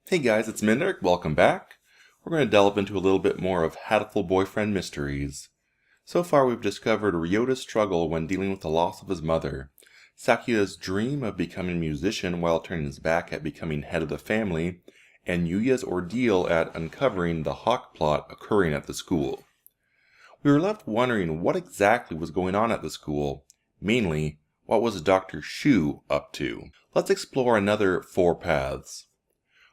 Hey guys, it's Mindark. Welcome back. We're going to delve into a little bit more of Hatoful Boyfriend mysteries. So far we've discovered Ryota's struggle when dealing with the loss of his mother, Sakuya's dream of becoming a musician while turning his back at becoming head of the family, and Yuya's ordeal at uncovering the hawk plot occurring at the school. We were left wondering what exactly was going on at the school. Mainly, what was Dr. Shu up to? Let's explore another 4 paths.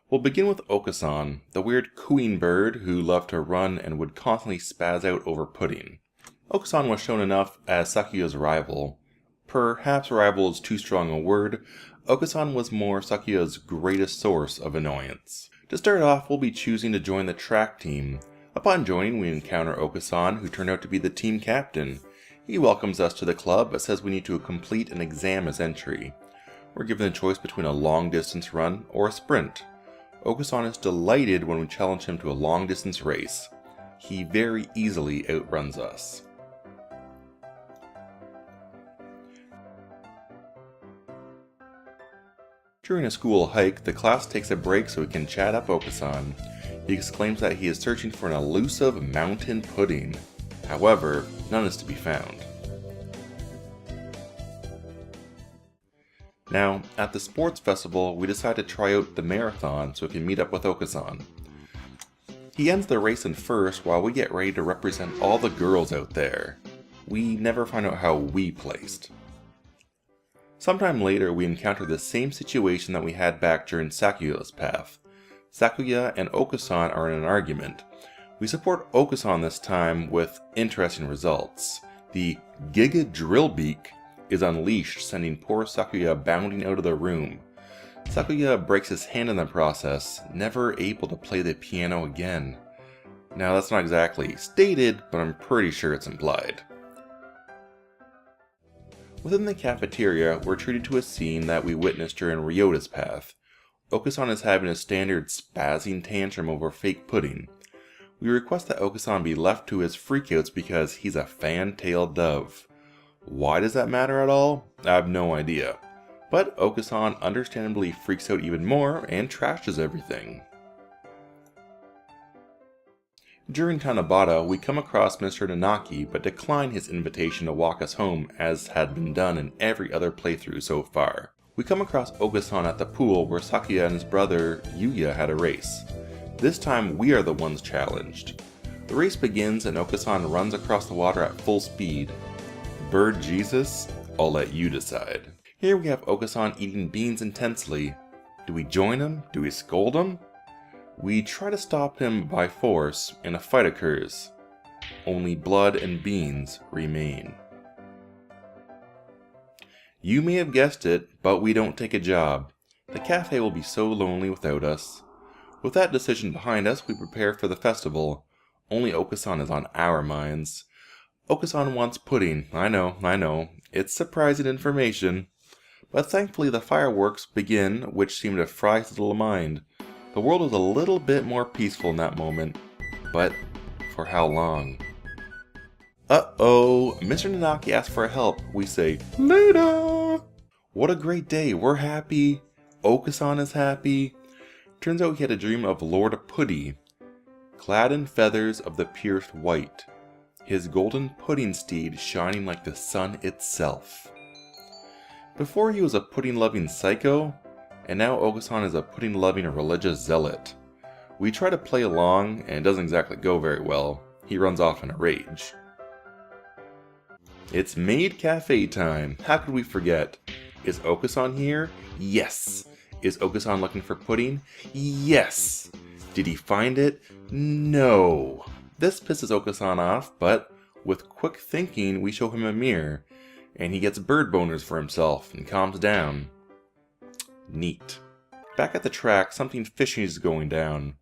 We'll begin with Okosan, the weird cooing bird who loved to run and would constantly spaz out over pudding. Okosan was shown enough as Sakuya's rival. Perhaps rival is too strong a word. Okosan was more Sakuya's greatest source of annoyance. To start off, we'll be choosing to join the track team. Upon joining, we encounter Okosan, who turned out to be the team captain. He welcomes us to the club, but says we need to complete an exam as entry. We're given the choice between a long distance run or a sprint. Okosan is delighted when we challenge him to a long-distance race. He very easily outruns us. During a school hike, the class takes a break so we can chat up Okosan. He exclaims that he is searching for an elusive mountain pudding. However, none is to be found. Now, at the sports festival, we decide to try out the marathon so we can meet up with Okosan. He ends the race in first while we get ready to represent all the girls out there. We never find out how we placed. Sometime later, we encounter the same situation that we had back during Sakuya's path. Sakuya and Okosan are in an argument. We support Okosan this time with interesting results. The Giga Drillbeak is unleashed, sending poor Sakuya bounding out of the room. Sakuya breaks his hand in the process, never able to play the piano again. Now that's not exactly stated, but I'm pretty sure it's implied. Within the cafeteria, we're treated to a scene that we witnessed during Ryota's path. Okosan is having a standard spazzing tantrum over fake pudding. We request that Okosan be left to his freakouts because he's a fan-tailed dove. Why does that matter at all? I have no idea. But Okosan understandably freaks out even more and trashes everything. During Tanabata, we come across Mr. Nageki but decline his invitation to walk us home as had been done in every other playthrough so far. We come across Okosan at the pool where Sakuya and his brother Yuya had a race. This time we are the ones challenged. The race begins and Okosan runs across the water at full speed. Bird Jesus? I'll let you decide. Here we have Okosan eating beans intensely. Do we join him? Do we scold him? We try to stop him by force and a fight occurs. Only blood and beans remain. You may have guessed it, but we don't take a job. The cafe will be so lonely without us. With that decision behind us, we prepare for the festival. Only Okosan is on our minds. Okosan wants pudding. I know. It's surprising information. But thankfully the fireworks begin, which seem to fry his little mind. The world is a little bit more peaceful in that moment. But for how long? Uh-oh, Mr. Nageki asks for help. We say, later! What a great day, we're happy. Okosan is happy. Turns out he had a dream of Lord Putty, clad in feathers of the purest white, his golden pudding steed shining like the sun itself. Before he was a pudding-loving psycho, and now Okosan is a pudding-loving religious zealot. We try to play along, and it doesn't exactly go very well. He runs off in a rage. It's Maid Cafe time. How could we forget? Is Okosan here? Yes. Is Okosan looking for pudding? Yes. Did he find it? No. This pisses Okosan off, but with quick thinking we show him a mirror, and he gets bird boners for himself and calms down. Neat. Back at the track, something fishy is going down.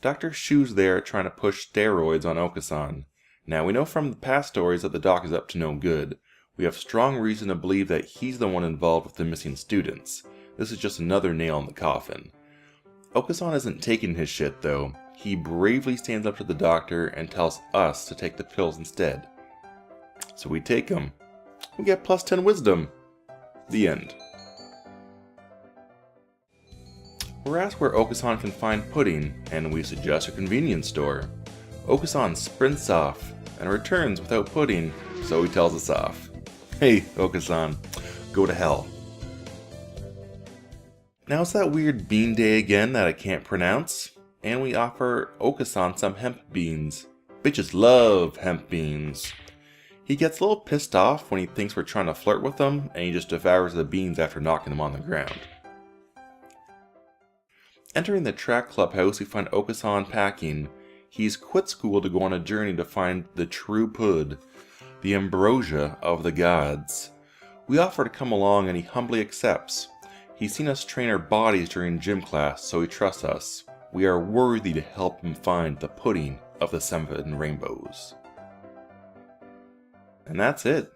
Dr. Shu's there trying to push steroids on Okosan. Now we know from the past stories that the doc is up to no good. We have strong reason to believe that he's the one involved with the missing students. This is just another nail in the coffin. Okosan isn't taking his shit though. He bravely stands up to the doctor and tells us to take the pills instead. So we take them. We get plus 10 wisdom. The end. We're asked where Okosan can find pudding, and we suggest a convenience store. Okosan sprints off, and returns without pudding, so he tells us off. Hey, Okosan, go to hell. Now it's that weird bean day again that I can't pronounce, and we offer Okosan some hemp beans. Bitches love hemp beans. He gets a little pissed off when he thinks we're trying to flirt with him, and he just devours the beans after knocking them on the ground. Entering the track clubhouse, we find Okosan packing. He's quit school to go on a journey to find the true pud, the ambrosia of the gods. We offer to come along and he humbly accepts. He's seen us train our bodies during gym class, so he trusts us. We are worthy to help him find the pudding of the 7 rainbows. And that's it.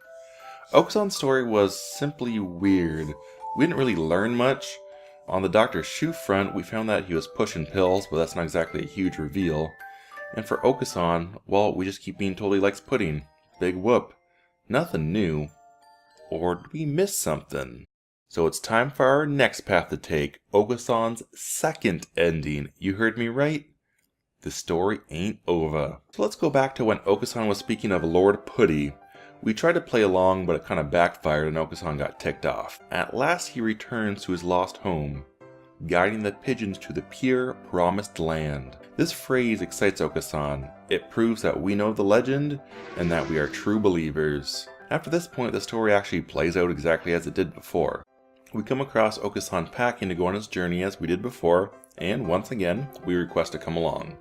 Okosan's story was simply weird. We didn't really learn much. On the Dr. Shu front, we found that he was pushing pills, but that's not exactly a huge reveal. And for Okosan, well, we just keep being told he likes pudding. Big whoop. Nothing new. Or did we miss something? So it's time for our next path to take, Okosan's second ending. You heard me right? The story ain't over. So let's go back to when Okosan was speaking of Lord Putty. We tried to play along, but it kind of backfired and Okosan got ticked off. At last he returns to his lost home, guiding the pigeons to the pure, promised land. This phrase excites Okosan. It proves that we know the legend, and that we are true believers. After this point, the story actually plays out exactly as it did before. We come across Okosan packing to go on his journey as we did before, and once again, we request to come along.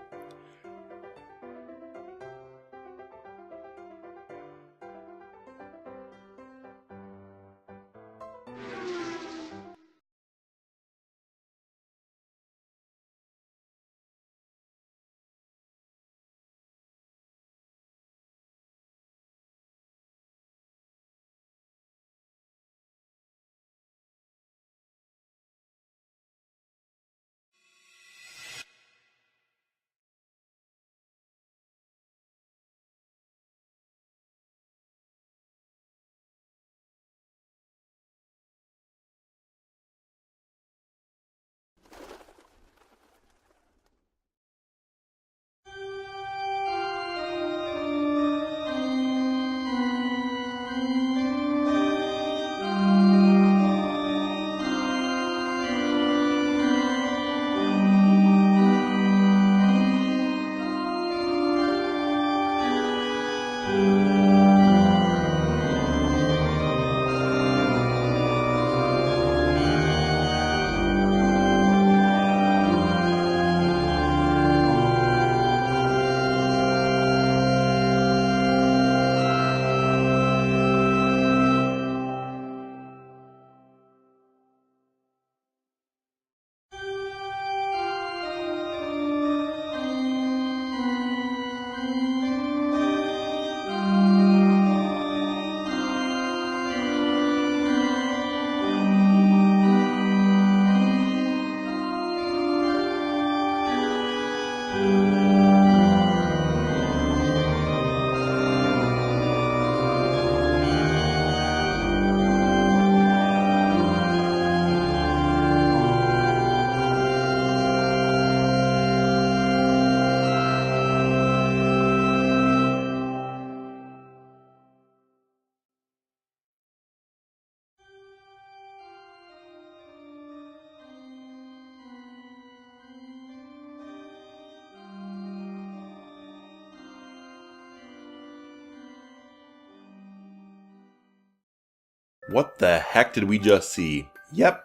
What the heck did we just see? Yep.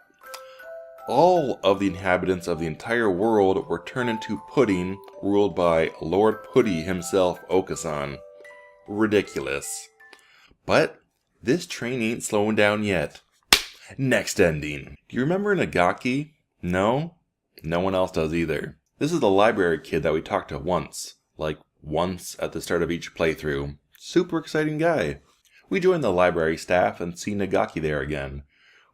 All of the inhabitants of the entire world were turned into pudding, ruled by Lord Putty himself, Okosan. Ridiculous. But this train ain't slowing down yet. Next ending. Do you remember Nageki? No? No one else does either. This is the library kid that we talked to once. Like, once at the start of each playthrough. Super exciting guy. We join the library staff and see Nageki there again.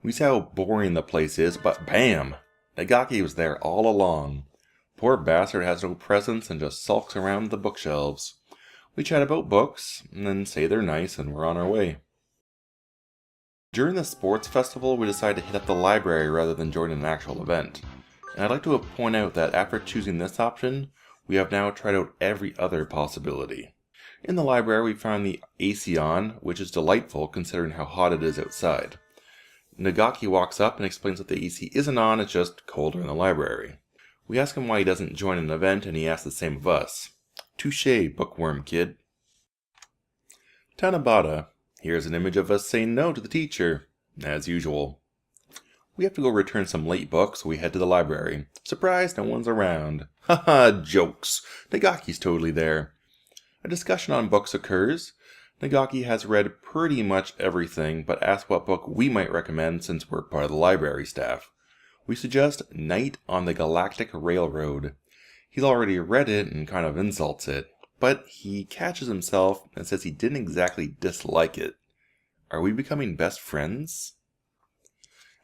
We see how boring the place is, but bam! Nageki was there all along. Poor bastard has no presence and just sulks around the bookshelves. We chat about books, and then say they're nice, and we're on our way. During the sports festival, we decide to hit up the library rather than join an actual event. And I'd like to point out that after choosing this option, we have now tried out every other possibility. In the library we found the AC on, which is delightful considering how hot it is outside. Nageki walks up and explains that the AC isn't on, it's just colder in the library. We ask him why he doesn't join an event, and he asks the same of us. Touché, bookworm kid. Tanabata. Here's an image of us saying no to the teacher, as usual. We have to go return some late books, so we head to the library. Surprise, no one's around. Haha, jokes. Nagaki's totally there. A discussion on books occurs. Nageki has read pretty much everything, but asks what book we might recommend since we're part of the library staff. We suggest Night on the Galactic Railroad. He's already read it and kind of insults it, but he catches himself and says he didn't exactly dislike it. Are we becoming best friends?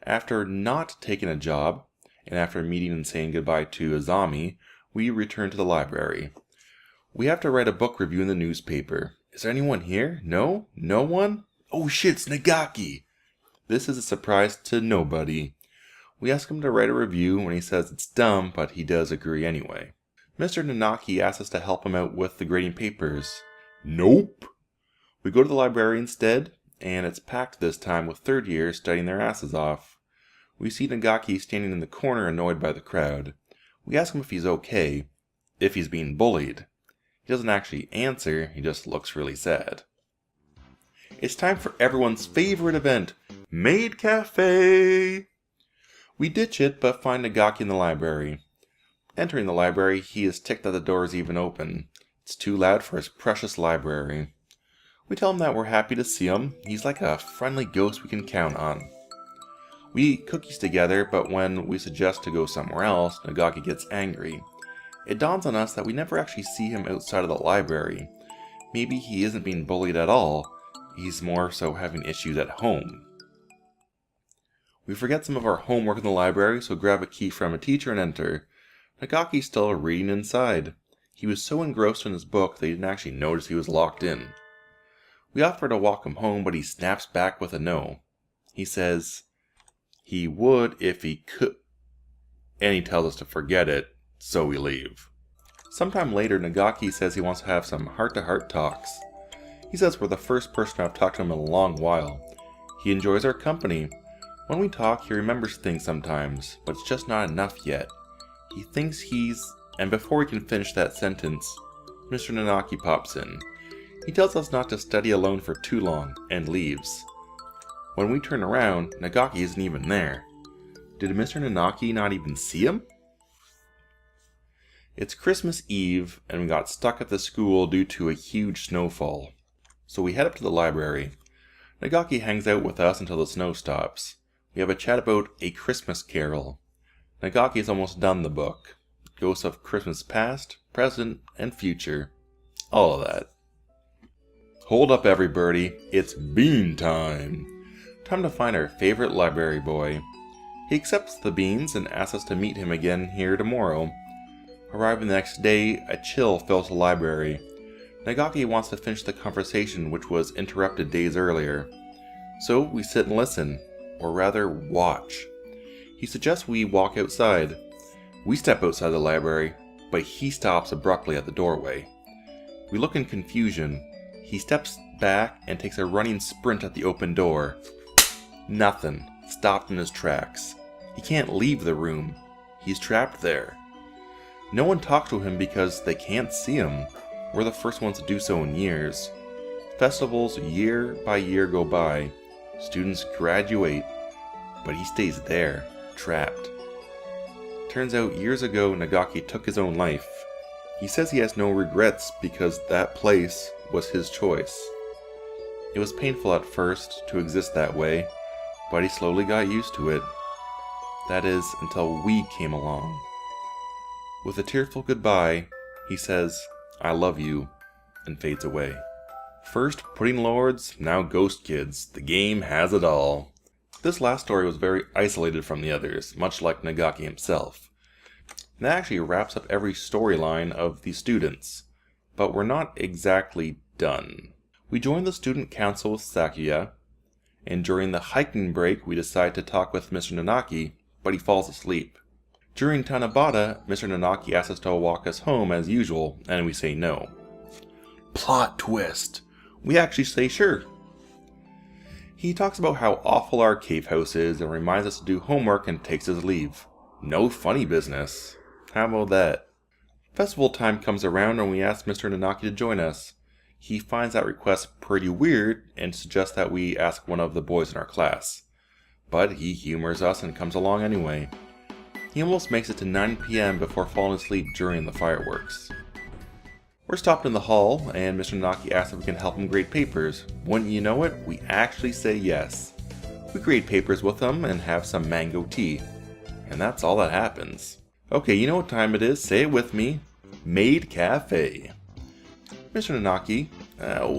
After not taking a job, and after meeting and saying goodbye to Azami, we return to the library. We have to write a book review in the newspaper. Is there anyone here? No? No one? Oh shit, it's Nageki! This is a surprise to nobody. We ask him to write a review when he says it's dumb, but he does agree anyway. Mr. Nanaki asks us to help him out with the grading papers. Nope! We go to the library instead, and it's packed this time with third years studying their asses off. We see Nageki standing in the corner annoyed by the crowd. We ask him if he's okay, if he's being bullied. He doesn't actually answer, he just looks really sad. It's time for everyone's favorite event, Maid Cafe! We ditch it, but find Nageki in the library. Entering the library, he is ticked that the door is even open. It's too loud for his precious library. We tell him that we're happy to see him. He's like a friendly ghost we can count on. We eat cookies together, but when we suggest to go somewhere else, Nageki gets angry. It dawns on us that we never actually see him outside of the library. Maybe he isn't being bullied at all. He's more so having issues at home. We forget some of our homework in the library, so grab a key from a teacher and enter. Nagaki's still reading inside. He was so engrossed in his book that he didn't actually notice he was locked in. We offer to walk him home, but he snaps back with a no. He says he would if he could, and he tells us to forget it, so we leave. Sometime later, Nageki says he wants to have some heart-to-heart talks. He says we're the first person I've talked to him in a long while. He enjoys our company. When we talk, he remembers things sometimes, but it's just not enough yet. He thinks and before we can finish that sentence, Mr. Nanaki pops in. He tells us not to study alone for too long, and leaves. When we turn around, Nageki isn't even there. Did Mr. Nanaki not even see him? It's Christmas Eve, and we got stuck at the school due to a huge snowfall. So we head up to the library. Nageki hangs out with us until the snow stops. We have a chat about A Christmas Carol. Nagaki's almost done the book. Ghosts of Christmas past, present, and future. All of that. Hold up everybody, it's bean time! Time to find our favorite library boy. He accepts the beans and asks us to meet him again here tomorrow. Arriving the next day, a chill fills the library. Nageki wants to finish the conversation which was interrupted days earlier. So we sit and listen, or rather watch. He suggests we walk outside. We step outside the library, but he stops abruptly at the doorway. We look in confusion. He steps back and takes a running sprint at the open door. Nothing. Stopped in his tracks. He can't leave the room. He's trapped there. No one talks to him because they can't see him. We're the first ones to do so in years. Festivals year by year go by. Students graduate. But he stays there, trapped. Turns out years ago Nageki took his own life. He says he has no regrets because that place was his choice. It was painful at first to exist that way, but he slowly got used to it. That is, until we came along. With a tearful goodbye, he says, "I love you," and fades away. First pudding lords, now ghost kids. The game has it all. This last story was very isolated from the others, much like Nageki himself. And that actually wraps up every storyline of the students. But we're not exactly done. We join the student council with Sakuya, and during the hiking break we decide to talk with Mr. Nanaki, but he falls asleep. During Tanabata, Mr. Nageki asks us to walk us home as usual, and we say no. Plot twist! We actually say sure. He talks about how awful our cave house is and reminds us to do homework and takes his leave. No funny business. How about that? Festival time comes around and we ask Mr. Nageki to join us. He finds that request pretty weird and suggests that we ask one of the boys in our class. But he humors us and comes along anyway. He almost makes it to 9 PM before falling asleep during the fireworks. We're stopped in the hall, and Mr. Nageki asks if we can help him grade papers. Wouldn't you know it, we actually say yes. We grade papers with him and have some mango tea. And that's all that happens. Okay, you know what time it is, say it with me. Maid Cafe. Mr. Nageki,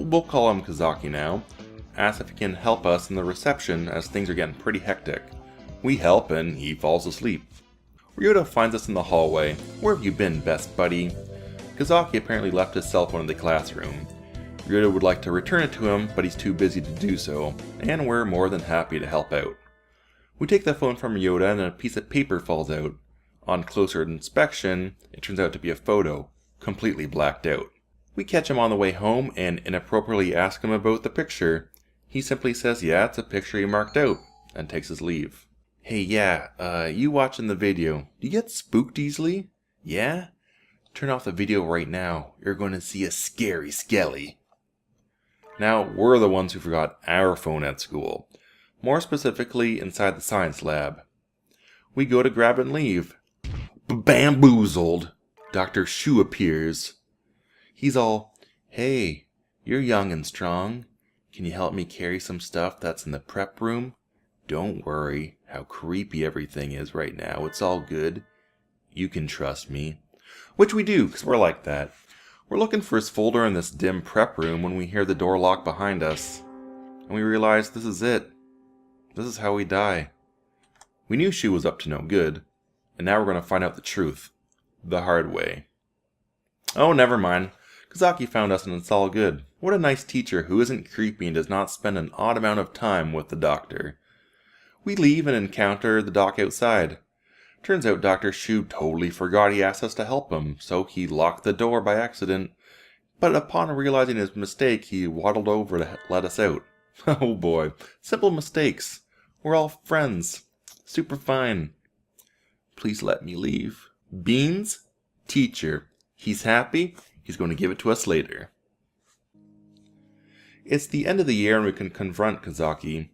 we'll call him Kazaki now, asks if he can help us in the reception as things are getting pretty hectic. We help and he falls asleep. Ryota finds us in the hallway. Where have you been, best buddy? Kazaki apparently left his cell phone in the classroom. Ryota would like to return it to him, but he's too busy to do so, and we're more than happy to help out. We take the phone from Ryota and a piece of paper falls out. On closer inspection, it turns out to be a photo, completely blacked out. We catch him on the way home and inappropriately ask him about the picture. He simply says, yeah, it's a picture he marked out, and takes his leave. Hey, yeah, you watching the video, do you get spooked easily? Yeah? Turn off the video right now, you're going to see a scary skelly. Now, we're the ones who forgot our phone at school. More specifically, inside the science lab. We go to grab and leave. Bamboozled! Dr. Shu appears. He's all, hey, you're young and strong. Can you help me carry some stuff that's in the prep room? Don't worry how creepy everything is right now. It's all good. You can trust me. Which we do, because we're like that. We're looking for his folder in this dim prep room when we hear the door lock behind us. And we realize this is it. This is how we die. We knew Shu was up to no good. And now we're going to find out the truth. The hard way. Oh, never mind. Kazaki found us and it's all good. What a nice teacher who isn't creepy and does not spend an odd amount of time with the doctor. We leave and encounter the doc outside. Turns out Dr. Shu totally forgot he asked us to help him, so he locked the door by accident. But upon realizing his mistake, he waddled over to let us out. Oh boy, simple mistakes. We're all friends. Super fine. Please let me leave. Beans? Teacher. He's happy. He's going to give it to us later. It's the end of the year and we can confront Kazaki.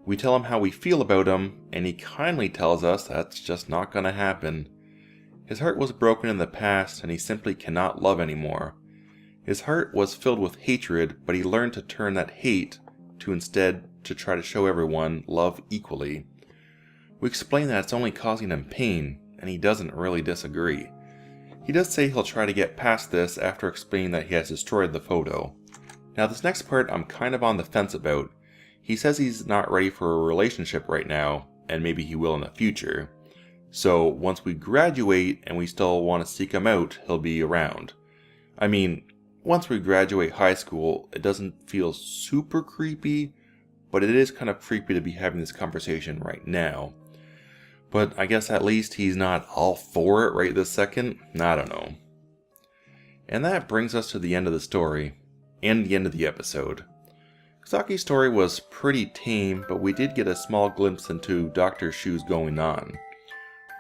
We tell him how we feel about him, and he kindly tells us that's just not going to happen. His heart was broken in the past, and he simply cannot love anymore. His heart was filled with hatred, but he learned to turn that hate to instead to try to show everyone love equally. We explain that it's only causing him pain, and he doesn't really disagree. He does say he'll try to get past this after explaining that he has destroyed the photo. Now this next part I'm kind of on the fence about. He says he's not ready for a relationship right now, and maybe he will in the future. So once we graduate and we still want to seek him out, he'll be around. I mean, once we graduate high school, it doesn't feel super creepy, but it is kind of creepy to be having this conversation right now. But I guess at least he's not all for it right this second. I don't know. And that brings us to the end of the story, and the end of the episode. Kazaki's story was pretty tame, but we did get a small glimpse into Dr. Shu's going on.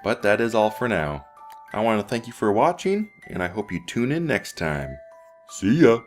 But that is all for now. I want to thank you for watching, and I hope you tune in next time. See ya!